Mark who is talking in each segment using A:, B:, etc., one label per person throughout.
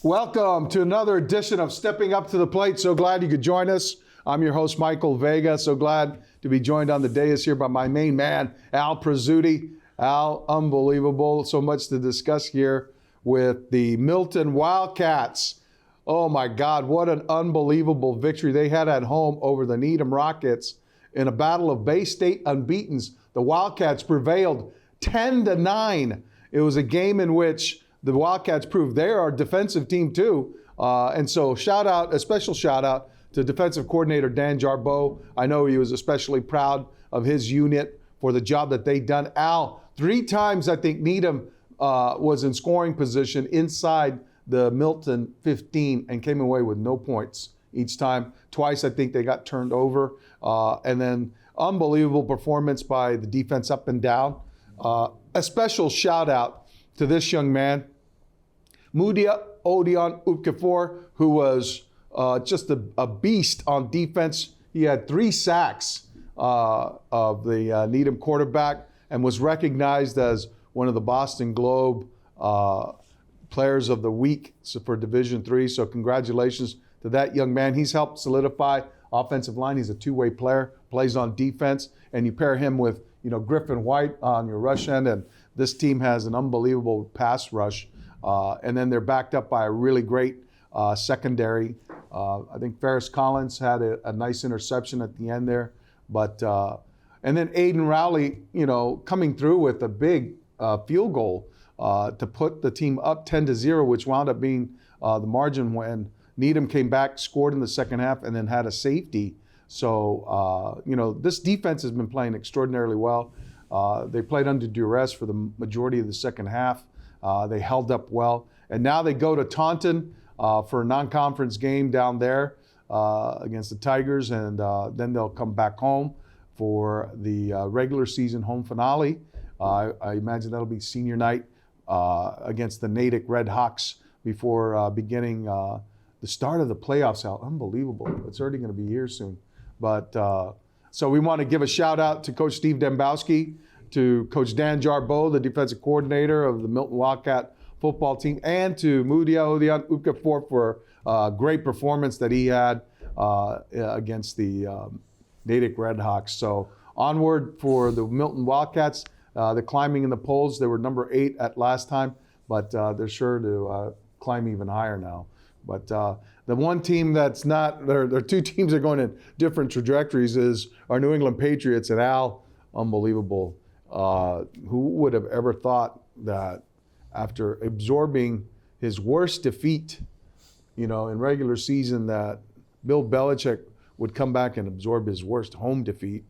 A: Welcome to another edition of Stepping Up to the Plate. So glad you could join us. I'm your host, Michael Vega. So glad to be joined on the dais here by my main man, Al Prizzuti. Al, unbelievable. So much to discuss here with the Milton Wildcats. Oh my God, what an unbelievable victory they had at home over the Needham Rockets in a battle of Bay State unbeatens. The Wildcats prevailed 10-9. It was a game in which the Wildcats proved they are a defensive team too. And so a special shout out to defensive coordinator Dan Jarboe. I know he was especially proud of his unit for the job that they done. Al, 3 times I think Needham was in scoring position inside the Milton 15 and came away with no points each time. Twice I think they got turned over. And then unbelievable performance by the defense up and down. A special shout out to this young man, Mudia Odion Upkafor, who was just a beast on defense. He had 3 sacks of the Needham quarterback and was recognized as one of the Boston Globe Players of the Week for Division III. So congratulations to that young man. He's helped solidify offensive line. He's a two-way player, plays on defense, and you pair him with Griffin White on your rush end, and this team has an unbelievable pass rush. And then they're backed up by a really great secondary. I think Ferris Collins had a nice interception at the end there. But and then Aiden Rowley, coming through with a big field goal to put the team up 10-0, which wound up being the margin when Needham came back, scored in the second half, and then had a safety. So, this defense has been playing extraordinarily well. They played under duress for the majority of the second half. They held up well. And now they go to Taunton for a non-conference game down there against the Tigers, and then they'll come back home for the regular season home finale. I imagine that'll be senior night against the Natick Red Hawks before beginning the start of the playoffs. How unbelievable. It's already going to be here soon. But so we want to give a shout out to Coach Steve Dembowski, to Coach Dan Jarboe, the defensive coordinator of the Milton Wildcat football team, and to Mudia Odion Upkafor for a great performance that he had against the Natick Red Hawks. So onward for the Milton Wildcats. They're climbing in the polls. They were number 8 at last time, but they're sure to climb even higher now. But the one team that's not, there are 2 teams that are going in different trajectories is our New England Patriots. And Al, unbelievable. Who would have ever thought that after absorbing his worst defeat, in regular season, that Bill Belichick would come back and absorb his worst home defeat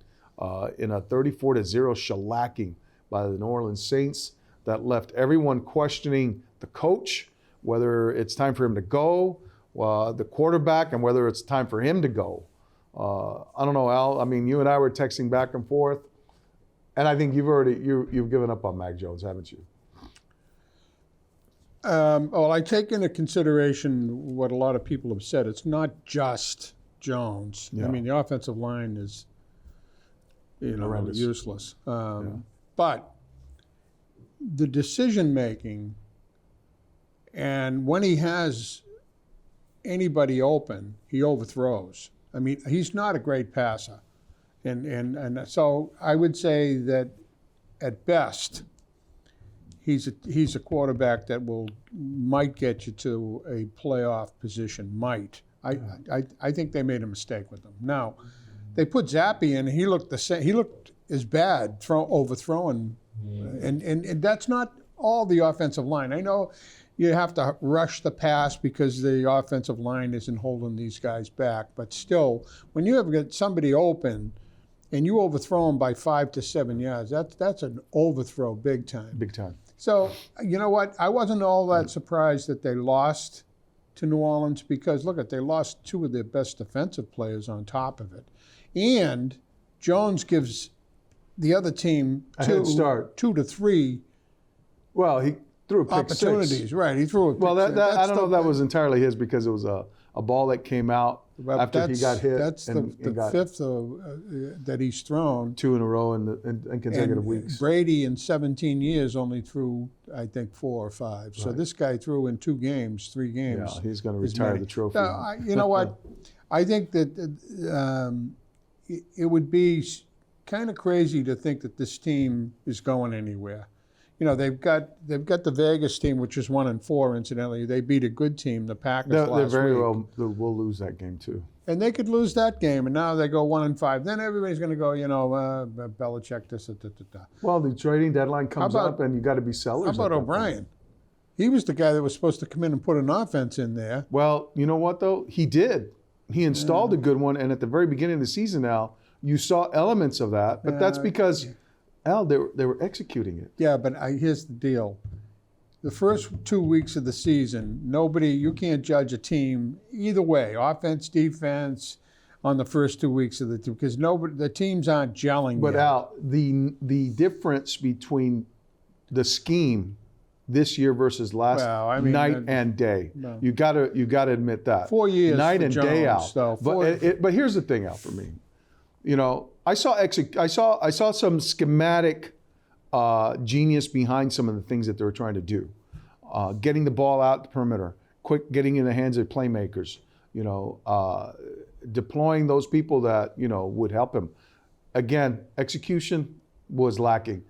A: in a 34-0 shellacking by the New Orleans Saints that left everyone questioning the coach, whether it's time for him to go, the quarterback, and whether it's time for him to go. I don't know, Al. I mean, you and I were texting back and forth, and I think you've given up on Mac Jones, haven't you?
B: Well, I take into consideration what a lot of people have said. It's not just Jones. Yeah. I mean, the offensive line is,
A: horrendous.
B: Useless. But the decision making, and when he has anybody open, he overthrows. I mean, he's not a great passer. And so I would say that at best, he's a quarterback that might get you to a playoff position. Might. I think they made a mistake with him. Now, they put Zappi in. He looked the same. He looked as bad overthrowing, and that's not all the offensive line. I know you have to rush the pass because the offensive line isn't holding these guys back, but still, when you have got somebody open and you overthrow them by 5 to 7 yards, that's an overthrow big time.
A: Big time.
B: So, you know what? I wasn't all that surprised that they lost to New Orleans because, look, they lost 2 of their best defensive players on top of it. And Jones gives the other team
A: a head start.
B: 2 to 3
A: Well, he threw a pick
B: opportunities.
A: 6.
B: Right, he threw a pick
A: Well,
B: six.
A: I don't know if that was entirely his because it was a ball that came out
B: Well,
A: after he got hit.
B: That's
A: and
B: the
A: got
B: fifth that he's thrown.
A: 2 in a row in consecutive weeks.
B: Brady in 17 years only threw, I think, 4 or 5. So this guy threw in 2 games, 3 games.
A: Yeah, he's going to retire the trophy.
B: You know what? I think that it would be kind of crazy to think that this team is going anywhere. You know, they've got the Vegas team, which is 1-4, incidentally. They beat a good team, the Packers, last week.
A: They very well will lose that game too.
B: And they could lose that game, and now they go 1-5. Then everybody's going to go, Belichick, this, da, da, da.
A: Well, the trading deadline comes up, and you got to be sellers.
B: How about O'Brien? He was the guy that was supposed to come in and put an offense in there.
A: Well, you know what though? He did. He installed a good one, and at the very beginning of the season, Al, you saw elements of that, but that's because Al, they were executing it.
B: Yeah, but here's the deal. The first 2 weeks of the season, you can't judge a team either way, offense, defense, on the first 2 weeks of because the teams aren't gelling
A: But
B: yet.
A: Al, the difference between the scheme this year versus last night and day, you got to admit that.
B: 4 years
A: night
B: for
A: and
B: Jones,
A: day out.
B: though.
A: But here's the thing, Al, for me. You know, I saw some schematic genius behind some of the things that they were trying to do. Getting the ball out the perimeter, quick getting in the hands of playmakers, deploying those people that, would help him. Again, execution was lacking.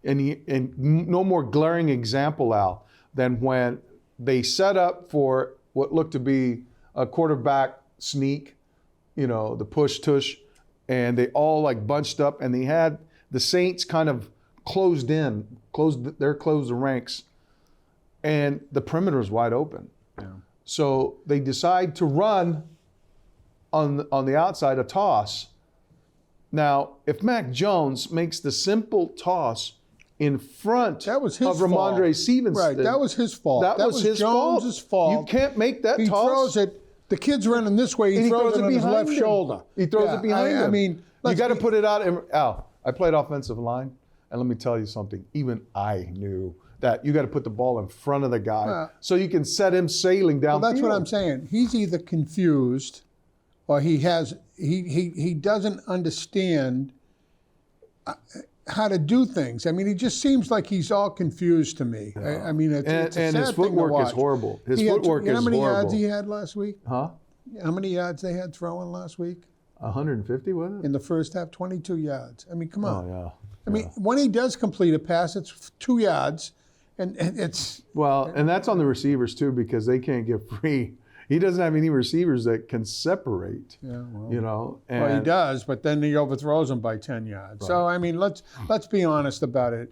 A: And no more glaring example, Al, than when they set up for what looked to be a quarterback sneak, the push-tush, and they all bunched up, and they had the Saints kind of closed the ranks, and the perimeter is wide open. Yeah. So they decide to run on the outside a toss. Now, if Mac Jones makes the simple toss in front of Ramondre Stevenson.
B: Right, that was his fault.
A: That was his
B: Jones' fault.
A: You can't make that
B: he
A: toss.
B: He throws it. The kid's running this way. He throws it on his left shoulder.
A: He throws it behind him.
B: I mean,
A: you got to put it out. Al, I played offensive line, and let me tell you something. Even I knew that you got to put the ball in front of the guy so you can set him sailing down.
B: Well, that's what I'm saying. He's either confused, or he doesn't understand how to do things. I mean, he just seems like he's all confused to me. Yeah. I mean, it's a sad
A: his footwork is horrible. His footwork is horrible.
B: How many yards he had last week?
A: Huh?
B: How many yards they had throwing last week?
A: 150, was it?
B: In the first half, 22 yards. I mean, come on.
A: Oh, yeah.
B: I mean, when he does complete a pass, it's 2 yards, and it's...
A: Well, and that's on the receivers, too, because they can't get free. He doesn't have any receivers that can separate,
B: well, he does, but then he overthrows them by 10 yards. Right. So, I mean, let's be honest about it.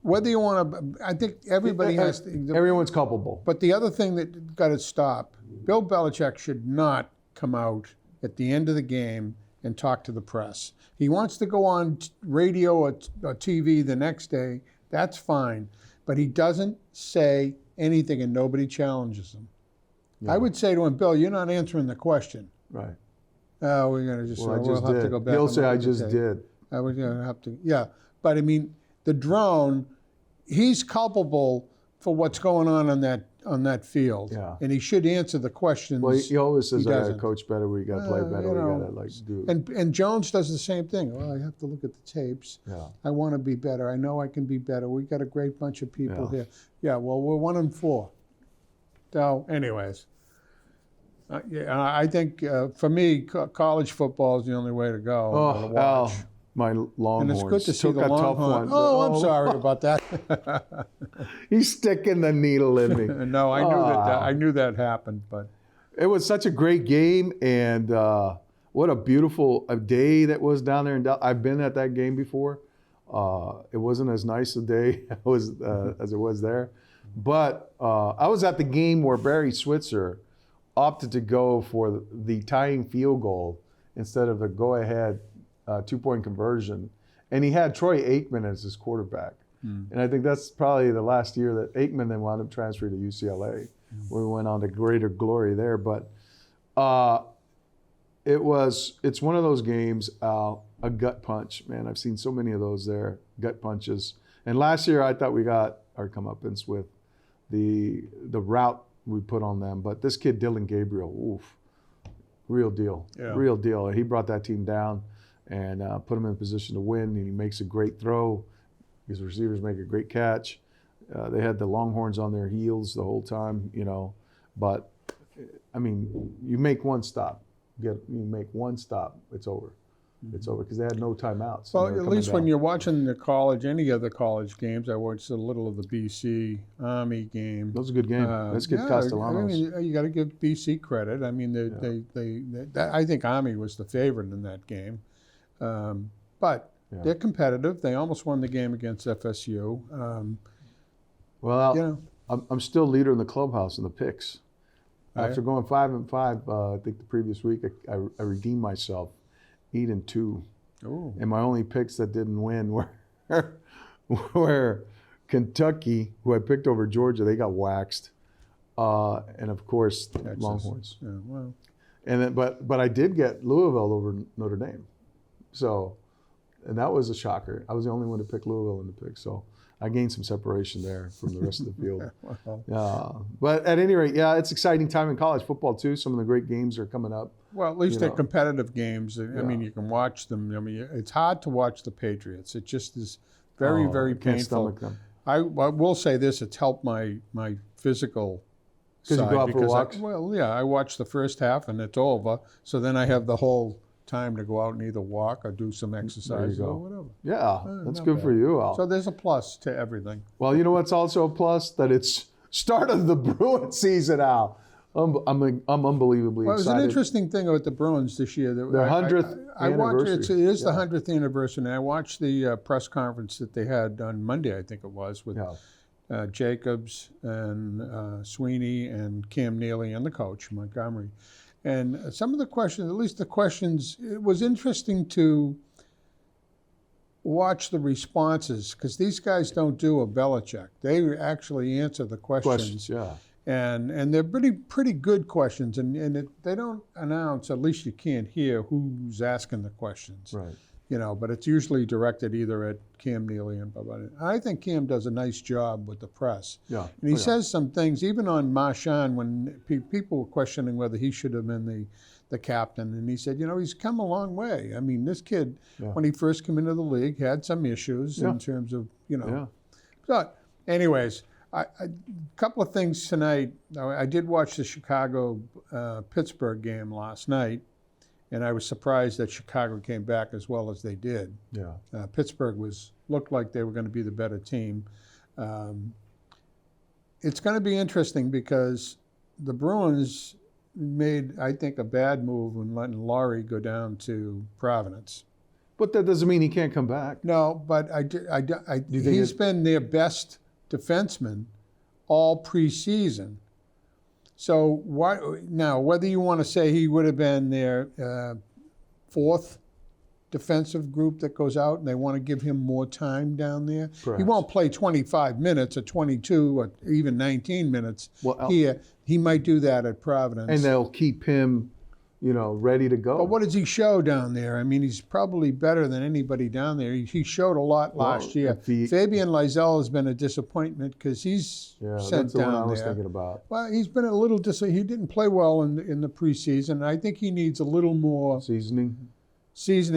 B: Whether you want to, I think everybody has to.
A: Everyone's culpable.
B: But the other thing that got to stop, Bill Belichick should not come out at the end of the game and talk to the press. He wants to go on radio or TV the next day, that's fine. But he doesn't say anything and nobody challenges him. Yeah. I would say to him, Bill, you're not answering the question.
A: Right.
B: We're going to we'll have to go back.
A: He'll say, I just did.
B: We're going to have to, yeah. But I mean, the drone, he's culpable for what's going on that field. Yeah. And he should answer the questions.
A: Well, he always says, I got to coach better, we got to play better, we got to do.
B: And Jones does the same thing. Well, I have to look at the tapes.
A: Yeah.
B: I want to be better. I know I can be better. We got a great bunch of people here. Yeah, well, we're 1-4. So, anyways, I think for me, college football is the only way to go. To watch.
A: My Longhorns.
B: And it's good to see the Longhorns. Oh, I'm sorry about that.
A: He's sticking the needle in me.
B: No, I knew that happened, but
A: it was such a great game, and what a beautiful day that was down there in Dallas. I've been at that game before. It wasn't as nice a day as it was there, but I was at the game where Barry Switzer opted to go for the tying field goal instead of the go-ahead 2-point conversion, and he had Troy Aikman as his quarterback. And I think that's probably the last year that Aikman then wound up transferring to UCLA, where he went on to greater glory there. But it's one of those games, a gut punch. Man, I've seen so many of those there, gut punches. And last year I thought we got our comeuppance with the route we put on them. But this kid, Dylan Gabriel, oof, real deal.
B: Yeah.
A: Real deal. He brought that team down and put him in a position to win, and he makes a great throw. His receivers make a great catch. They had the Longhorns on their heels the whole time, But, I mean, you make one stop. You make one stop, it's over. It's over because they had no timeouts.
B: Well, at least when you're watching the college, any of the college games, I watched a little of the BC Army game.
A: That was a good game. Let's get Castellanos.
B: I mean, you got to give BC credit. I mean, I think Army was the favorite in that game, but they're competitive. They almost won the game against FSU.
A: I'm still leader in the clubhouse in the picks. After going 5-5, I think the previous week, I redeemed myself. 8-2.
B: Ooh.
A: And my only picks that didn't win were Kentucky, who I picked over Georgia. They got waxed, and of course
B: Texas.
A: Longhorns.
B: Yeah, well.
A: And then, but I did get Louisville over Notre Dame, and that was a shocker. I was the only one to pick Louisville in the pick, so I gained some separation there from the rest of the field.
B: Wow.
A: But at any rate, it's exciting time in college football too. Some of the great games are coming up.
B: Well, at least they're competitive games. I mean, you can watch them. I mean, it's hard to watch the Patriots. It just is very, very painful.
A: Can't stomach them.
B: I will say this: it's helped my physical side.
A: Because you go out for walks?
B: I watch the first half and it's over. So then I have the whole time to go out and either walk or do some exercise or whatever.
A: Yeah, that's good for you, Al.
B: So there's a plus to everything.
A: Well, you know what's also a plus? That it's start of the Bruin season, Al. I'm unbelievably excited.
B: Well, it was an interesting thing about the Bruins this year.
A: Their 100th anniversary.
B: It is the 100th anniversary. And I watched the press conference that they had on Monday, I think it was, with Jacobs and Sweeney and Cam Neely and the coach, Montgomery. And some of the questions, at least the questions, it was interesting to watch the responses because these guys don't do a Belichick. They actually answer the questions. And they're pretty good questions, and they don't announce, at least you can't hear who's asking the questions.
A: Right.
B: But it's usually directed either at Cam Neely and Bubba. I think Cam does a nice job with the press.
A: Yeah.
B: And he says some things, even on Marchand, when people were questioning whether he should have been the captain, and he said, he's come a long way. I mean, this kid, when he first came into the league, had some issues in terms of, So, anyways, a couple of things tonight. I did watch the Chicago-Pittsburgh game last night, and I was surprised that Chicago came back as well as they did.
A: Yeah.
B: Pittsburgh looked like they were going to be the better team. It's going to be interesting because the Bruins made, I think, a bad move when letting Laurie go down to Providence.
A: But that doesn't mean he can't come back.
B: No, but he's been their best defenseman all preseason. So now, whether you want to say he would have been their fourth defensive group that goes out and they want to give him more time down there,
A: Perhaps.
B: He won't play 25 minutes or 22 or even 19 minutes here. He might do that at Providence.
A: And they'll keep him, ready to go.
B: But what does he show down there? I mean, he's probably better than anybody down there. He showed a lot last year. Fabian Lysell has been a disappointment because he's sent
A: that's the
B: down
A: one I was
B: there.
A: thinking about.
B: Well, he's been a little he didn't play well in the preseason. I think he needs a little more seasoning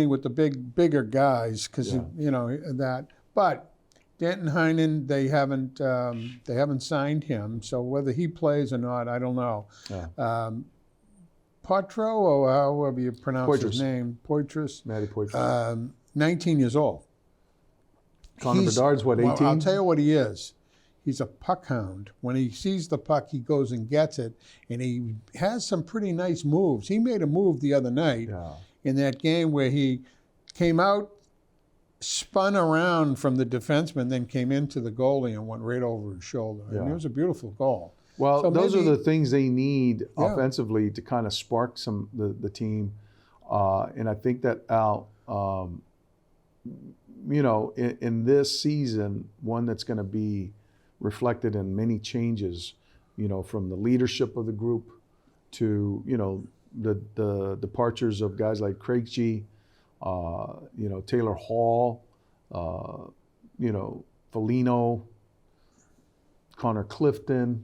B: with the bigger guys because that. But Danton Heinen, they haven't signed him. So whether he plays or not, I don't know.
A: Yeah.
B: Potro, or however you pronounce his name, Poitras.
A: Matty Poitras.
B: 19 years old.
A: Connor Bedard's 18?
B: Well, I'll tell you what he is. He's a puck hound. When he sees the puck, he goes and gets it, and he has some pretty nice moves. He made a move the other night in that game where he came out, spun around from the defenseman, then came into the goalie and went right over his shoulder. I mean, it was a beautiful goal.
A: Well, so those are the things they need offensively to kind of spark the team. And I think that, Al, in this season, one that's going to be reflected in many changes, from the leadership of the group to, the departures of guys like Krejci, Taylor Hall, Foligno, Connor Clifton,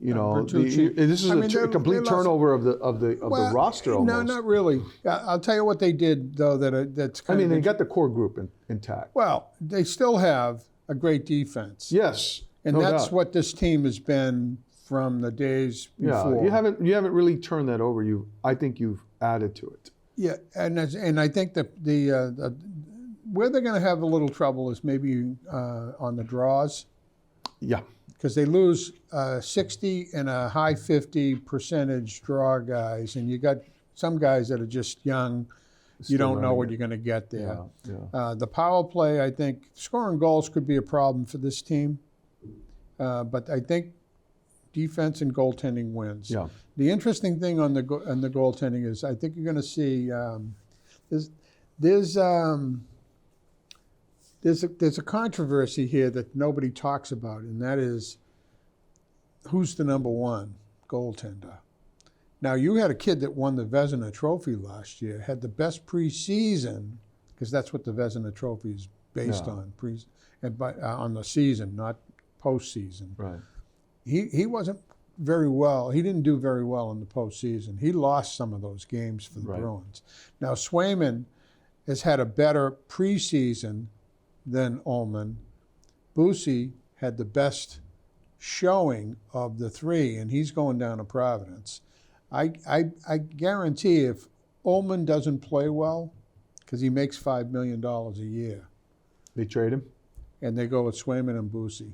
A: You know,
B: Bertucci.
A: this is a complete turnover of the roster almost.
B: No, not really. I'll tell you what they did though. That's kind of.
A: They got the core group intact.
B: Well, they still have a great defense.
A: Yes,
B: and
A: no
B: that's
A: doubt.
B: what this team has been from the days before.
A: Yeah, you haven't really turned that over. I think you've added to it.
B: Yeah, and I think that the where they're going to have a little trouble is maybe on the draws.
A: Yeah.
B: Because they lose 60 and a high 50% draw guys, and you got some guys that are just young. You don't know what you're going to get there.
A: Yeah.
B: The power play, I think, scoring goals could be a problem for this team, but I think defense and goaltending wins.
A: Yeah.
B: The interesting thing on the goaltending is I think you're going to see there's a controversy here that nobody talks about, and that is who's the number one goaltender. Now, you had a kid that won the Vezina Trophy last year, had the best preseason, because that's what the Vezina Trophy is based on, on the season, not postseason.
A: Right.
B: He wasn't very well. He didn't do very well in the postseason. He lost some of those games for the Bruins. Now, Swayman has had a better preseason than Ullman. Busey had the best showing of the three, and he's going down to Providence. I guarantee if Ullman doesn't play well, because he makes $5 million a year,
A: they trade him,
B: and they go with Swayman and Busey.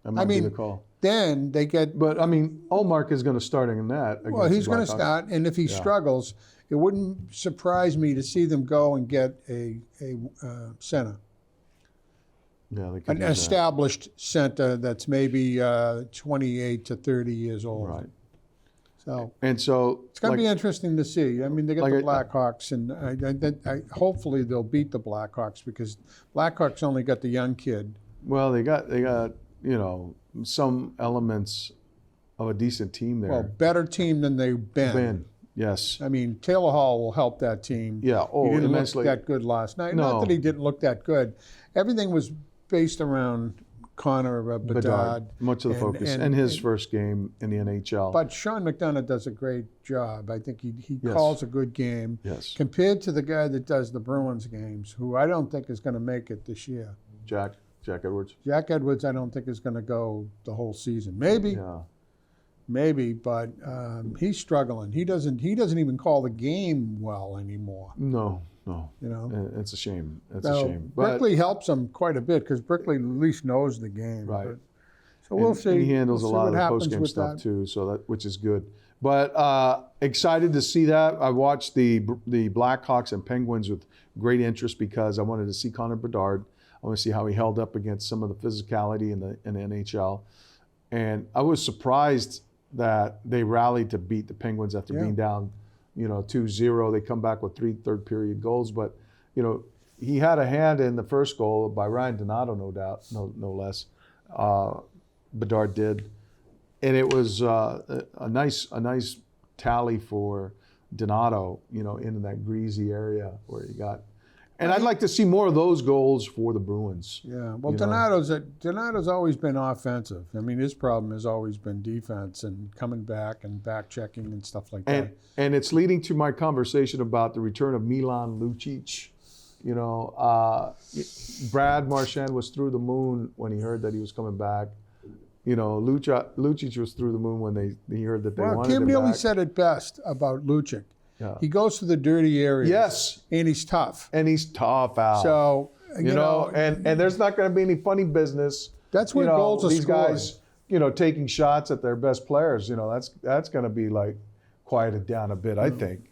A: That might be the call.
B: Then they get.
A: But Olmark is going to start in that.
B: Well, he's going to start, and if he struggles, it wouldn't surprise me to see them go and get a center.
A: Yeah, they could
B: an established center that's maybe 28 to 30 years old.
A: Right.
B: So
A: it's
B: going to be interesting to see. I mean, they got the Blackhawks, and I hopefully they'll beat the Blackhawks because Blackhawks only got the young kid.
A: Well, they got some elements of a decent team there.
B: Well, better team than they've been.
A: Yes.
B: I mean, Taylor Hall will help that team.
A: Yeah. Oh,
B: he didn't
A: immensely.
B: look that good last night.
A: No.
B: Not that he didn't look that good. Everything was based around Connor Bedard.
A: Much of the focus. And his first game in the NHL.
B: But Sean McDonough does a great job. I think he calls a good game.
A: Yes.
B: Compared to the guy that does the Bruins games, who I don't think is going to make it this year.
A: Jack Edwards.
B: Jack Edwards, I don't think is going to go the whole season. Maybe.
A: Yeah.
B: Maybe, but he's struggling. He doesn't even call the game well anymore.
A: No.
B: You know,
A: it's a shame. It's
B: a
A: shame.
B: But Brickley helps him quite a bit because Brickley at least knows the game.
A: Right.
B: So we'll see.
A: And he handles a lot of the post-game stuff too, which is good. But excited to see that. I watched the Blackhawks and Penguins with great interest because I wanted to see Connor Bedard. I want to see how he held up against some of the physicality in the NHL. And I was surprised that they rallied to beat the Penguins after being down, 2-0. They come back with 3 third-period goals. But, he had a hand in the first goal by Ryan Donato, no doubt, no less. Bedard did. And it was a nice tally for Donato, in that greasy area where he got. And I'd like to see more of those goals for the Bruins.
B: Yeah, well, Donato's always been offensive. I mean, his problem has always been defense and coming back and back checking and stuff like that.
A: And it's leading to my conversation about the return of Milan Lucic. Brad Marchand was through the moon when he heard that he was coming back. Lucic was through the moon when he heard that they wanted him back.
B: Kim Neely said it best about Lucic.
A: Yeah.
B: He goes to the dirty areas.
A: Yes.
B: And he's tough.
A: Al.
B: So,
A: you know, and there's not going to be any funny business.
B: That's where goals are
A: these
B: scored.
A: Guys, taking shots at their best players, that's going to be like quieted down a bit, I think,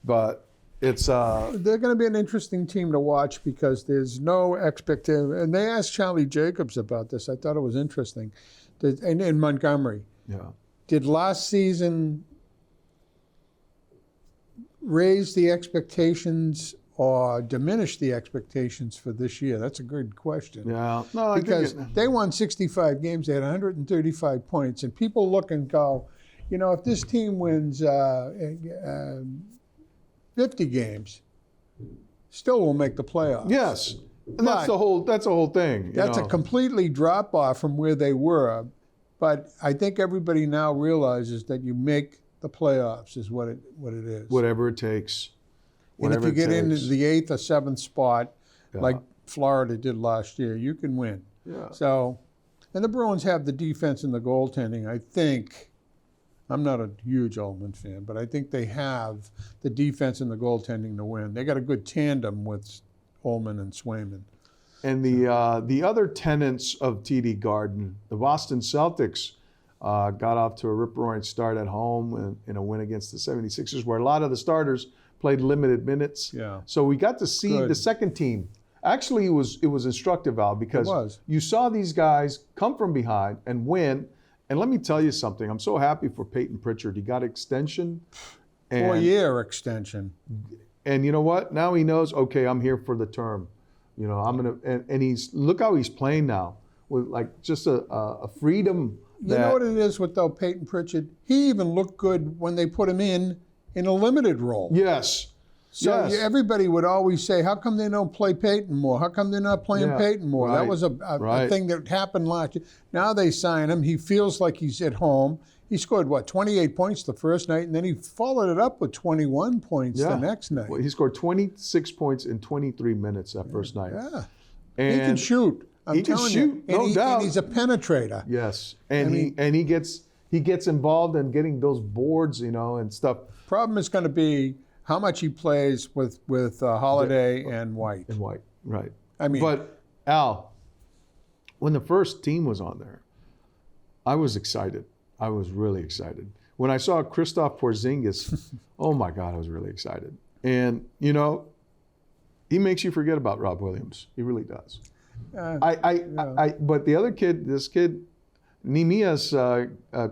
A: But it's
B: they're going to be an interesting team to watch because there's no expectation. And they asked Charlie Jacobs about this. I thought it was interesting. And in Montgomery.
A: Yeah.
B: Did last season raise the expectations or diminish the expectations for this year? That's a good question.
A: Yeah. No,
B: because they won 65 games. They had 135 points. And people look and go, if this team wins 50 games, still will make the playoffs.
A: Yes. And that's the whole thing.
B: That's a completely drop off from where they were. But I think everybody now realizes that you make the playoffs is what it is.
A: Whatever it takes.
B: And if you get into the 8th or 7th spot,
A: Yeah.
B: like Florida did last year, you can win.
A: Yeah.
B: So, and the Bruins have the defense and the goaltending. I think, I'm not a huge Ullman fan, but I think they have the defense and the goaltending to win. They got a good tandem with Ullman and Swayman.
A: And the other tenants of TD Garden, the Boston Celtics got off to a rip-roaring start at home in a win against the 76ers, where a lot of the starters played limited minutes.
B: Yeah.
A: So we got to see the second team. Actually, it was instructive, Al, because you saw these guys come from behind and win. And let me tell you something. I'm so happy for Peyton Pritchard. He got extension.
B: 4-year extension.
A: And you know what? Now he knows, okay, I'm here for the term. You know, I'm going to, and he's, look how he's playing now with like just a freedom.
B: You know what it is with Peyton Pritchard? He even looked good when they put him in a limited role.
A: Yes.
B: So everybody would always say, how come they don't play Peyton more? How come they're not playing Peyton more?
A: Right.
B: That was a thing that happened last year. Now they sign him. He feels like he's at home. He scored, 28 points the first night, and then he followed it up with 21 points the next night.
A: Well, he scored 26 points in 23 minutes that first night.
B: Yeah.
A: And
B: he can shoot.
A: He can shoot, no doubt.
B: And he's a penetrator.
A: Yes. And he gets involved in getting those boards, you know, and stuff.
B: Problem is going to be how much he plays with Holiday and White.
A: And White, right.
B: I mean,
A: but Al, when the first team was on there, I was excited. I was really excited. When I saw Kristaps Porzingis, oh my God, I was really excited. And, you know, he makes you forget about Rob Williams. He really does. But the other kid, this kid, Nemias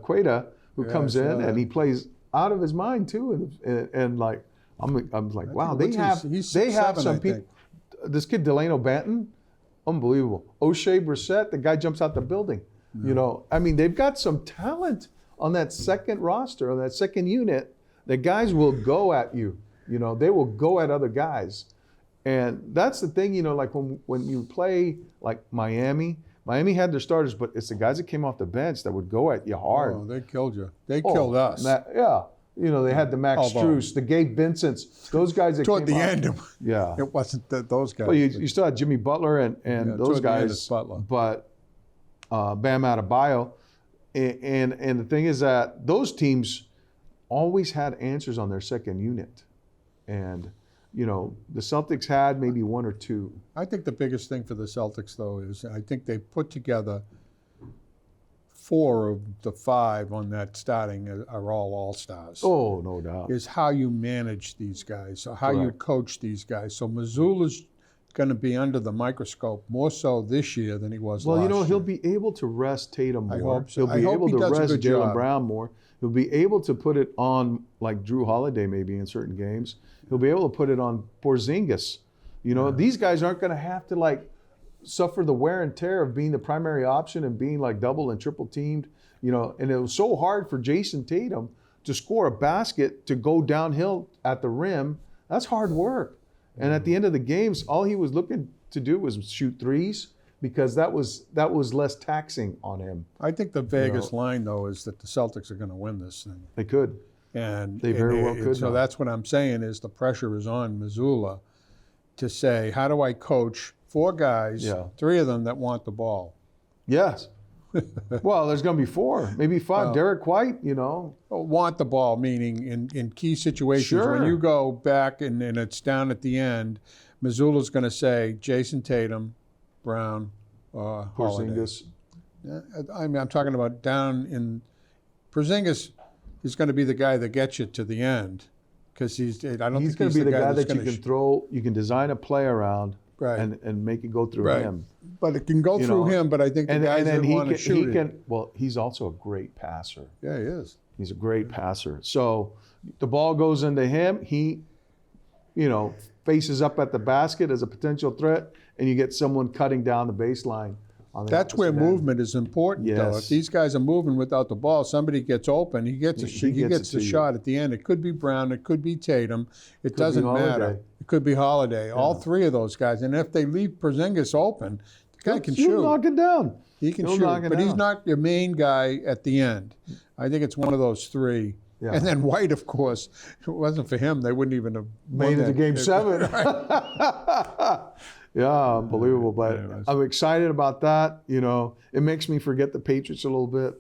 A: Queta, who comes in and he plays out of his mind too. And like, I'm like, wow, they have some people. This kid, Delano Banton, unbelievable. O'Shea Brissett, the guy jumps out the building. You know, I mean, they've got some talent on that second roster, on that second unit. The guys will go at you. You know, they will go at other guys. And that's the thing, you know, like when you play like Miami had their starters, but it's the guys that came off the bench that would go at you hard.
B: Oh, they killed you. They killed us.
A: Yeah. You know, they had the Max Strus, the Gabe Vincents, those guys that
B: toward
A: came
B: the
A: off.
B: end.
A: Yeah.
B: It wasn't those guys.
A: Well, you still had Jimmy Butler and those guys. But Bam Adebayo. And the thing is that those teams always had answers on their second unit. And, you know, the Celtics had maybe one or two.
B: I think the biggest thing for the Celtics, though, is I think they put together 4 of the 5 on that starting are all-stars.
A: Oh, no doubt.
B: Is how you manage these guys, or how you coach these guys. So Mazzulla's going to be under the microscope more so this year than he was last year.
A: Well, you know, he'll be able to rest Tatum more.
B: I hope so.
A: He'll be able to rest Jaylen Brown more. He'll be able to put it on, like Drew Holiday maybe in certain games. He'll be able to put it on Porzingis. You know, these guys aren't going to have to, like, suffer the wear and tear of being the primary option and being, like, double and triple teamed. You know, and it was so hard for Jason Tatum to score a basket to go downhill at the rim. That's hard work. And at the end of the games, all he was looking to do was shoot threes because that was less taxing on him.
B: I think the Vegas line, though, is that the Celtics are going to win this thing.
A: They could.
B: And
A: they very well could.
B: So that's what I'm saying is the pressure is on Mazzulla to say, how do I coach 4 guys, 3 of them that want the ball?
A: Yes. Well, there's going to be 4, maybe 5. Derek White, you know.
B: Want the ball, meaning in key situations. When you go back and it's down at the end, Mazzulla's going to say Jason Tatum, Brown,
A: Porzingis.
B: I mean, I'm talking about down in Porzingis. He's going to be the guy that gets you to the end because he's going to
A: be the guy that you can throw. You can design a play around. Right. And make it go through him.
B: But it can go through him, but I think the guys that want to shoot it.
A: Well, he's also a great passer.
B: Yeah, he is.
A: He's a great passer. So the ball goes into him. He, you know, faces up at the basket as a potential threat, and you get someone cutting down the baseline.
B: That's where movement is important, though. If these guys are moving without the ball, somebody gets open, he gets the shot at the end. It could be Brown, it could be Tatum. It doesn't matter. It could be Holiday. All 3 of those guys. And if they leave Porzingis open, the guy can
A: He'll
B: shoot.
A: knock it down.
B: He can
A: He'll
B: shoot,
A: knock it
B: but he's
A: down.
B: not your main guy at the end. I think it's one of those three.
A: Yeah.
B: And then White, of course, if it wasn't for him, they wouldn't even have
A: Made
B: won
A: it to
B: that.
A: Game 7. Yeah, unbelievable. But
B: anyways.
A: I'm excited about that. You know, it makes me forget the Patriots a little bit,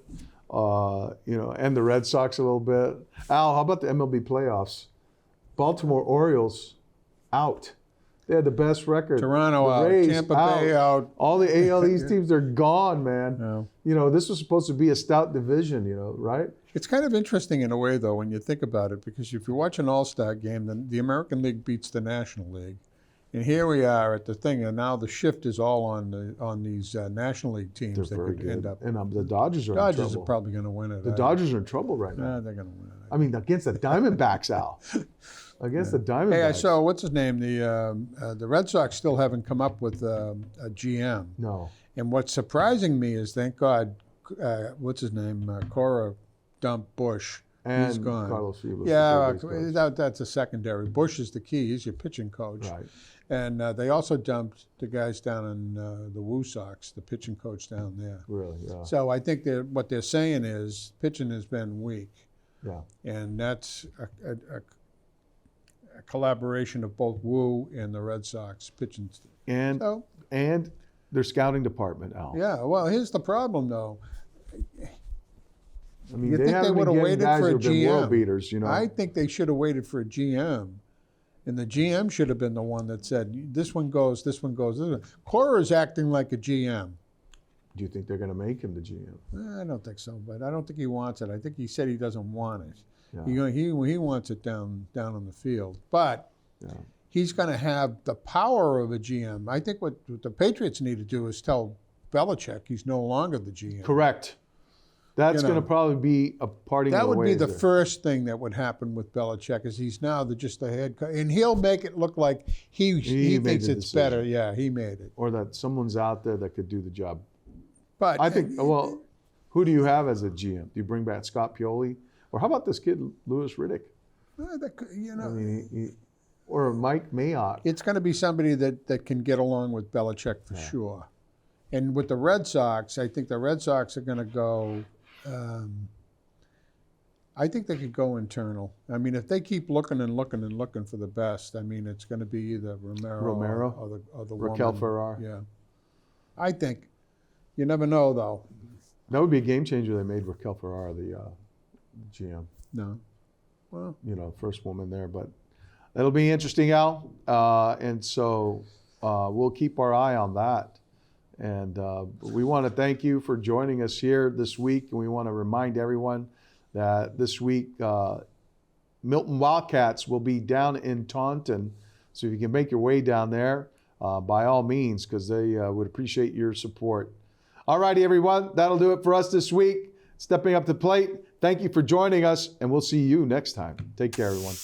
A: you know, and the Red Sox a little bit. Al, how about the MLB playoffs? Baltimore Orioles out. They had the best record.
B: Toronto
A: The
B: out,
A: Rays
B: Tampa Bay out.
A: All the AL East teams are gone, man.
B: No.
A: You know, this was supposed to be a stout division, you know, right?
B: It's kind of interesting in a way, though, when you think about it, because if you watch an All-Star game, then the American League beats the National League. And here we are at the thing, and now the shift is all on these National League teams
A: They're
B: that
A: very
B: could
A: good.
B: end up.
A: And the Dodgers are in
B: Dodgers
A: trouble.
B: are probably going to win it.
A: The Dodgers are in trouble right now.
B: Nah, they're going to win it.
A: I mean, against the Diamondbacks, Al. Against the Diamondbacks.
B: Hey, I saw what's his name? The Red Sox still haven't come up with a GM.
A: No.
B: And what's surprising me is, thank God, what's his name? Cora dumped Bush.
A: And
B: He's gone.
A: Carlos Field's
B: Yeah,
A: the third base coach.
B: that's a secondary. Bush is the key. He's your pitching coach.
A: Right.
B: And they also dumped the guys down in the Woo Sox, the pitching coach down there.
A: Really, yeah.
B: So I think what they're saying is pitching has been weak.
A: Yeah.
B: And that's a collaboration of both Woo and the Red Sox pitching.
A: And
B: So,
A: their scouting department, Al.
B: yeah, well, here's the problem, though.
A: I mean,
B: You
A: they
B: think they
A: haven't been
B: would have
A: getting
B: waited
A: guys
B: for a
A: who've been world
B: GM?
A: beaters, you know.
B: I think they should have waited for a GM. And the GM should have been the one that said, this one goes, this one goes. This one. Cora is acting like a GM.
A: Do you think they're going to make him the GM?
B: I don't think so, but I don't think he wants it. I think he said he doesn't want it.
A: Yeah.
B: He wants it down on the field. But
A: Yeah.
B: he's going to have the power of a GM. I think what the Patriots need to do is tell Belichick he's no longer the GM.
A: Correct. That's
B: You know,
A: going to probably be a parting of
B: That
A: the
B: would be
A: ways
B: the
A: there.
B: first thing that would happen with Belichick, is he's now just the head coach. And he'll make it look like he
A: made
B: thinks
A: the
B: it's
A: decision.
B: better. Yeah, he made it.
A: Or that someone's out there that could do the job.
B: But
A: I think, well, who do you have as a GM? Do you bring back Scott Pioli? Or how about this kid, Louis Riddick?
B: you know,
A: I mean, or Mike Mayock.
B: it's going to be somebody that can get along with Belichick for sure. And with the Red Sox, I think the Red Sox are going to go. I think they could go internal. I mean, if they keep looking and looking and looking for the best, I mean, it's going to be either Romero or the
A: Raquel
B: woman.
A: Ferrar.
B: Yeah, I think. You never know, though.
A: That would be a game changer. They made Raquel Ferrar the GM.
B: No. Well,
A: You know, first woman there. But it'll be interesting, Al. And so we'll keep our eye on that. And we want to thank you for joining us here this week. And we want to remind everyone that this week, Milton Wildcats will be down in Taunton. So if you can make your way down there, by all means, because they would appreciate your support. All righty, everyone. That'll do it for us this week. Stepping up to the plate. Thank you for joining us, and we'll see you next time. Take care, everyone.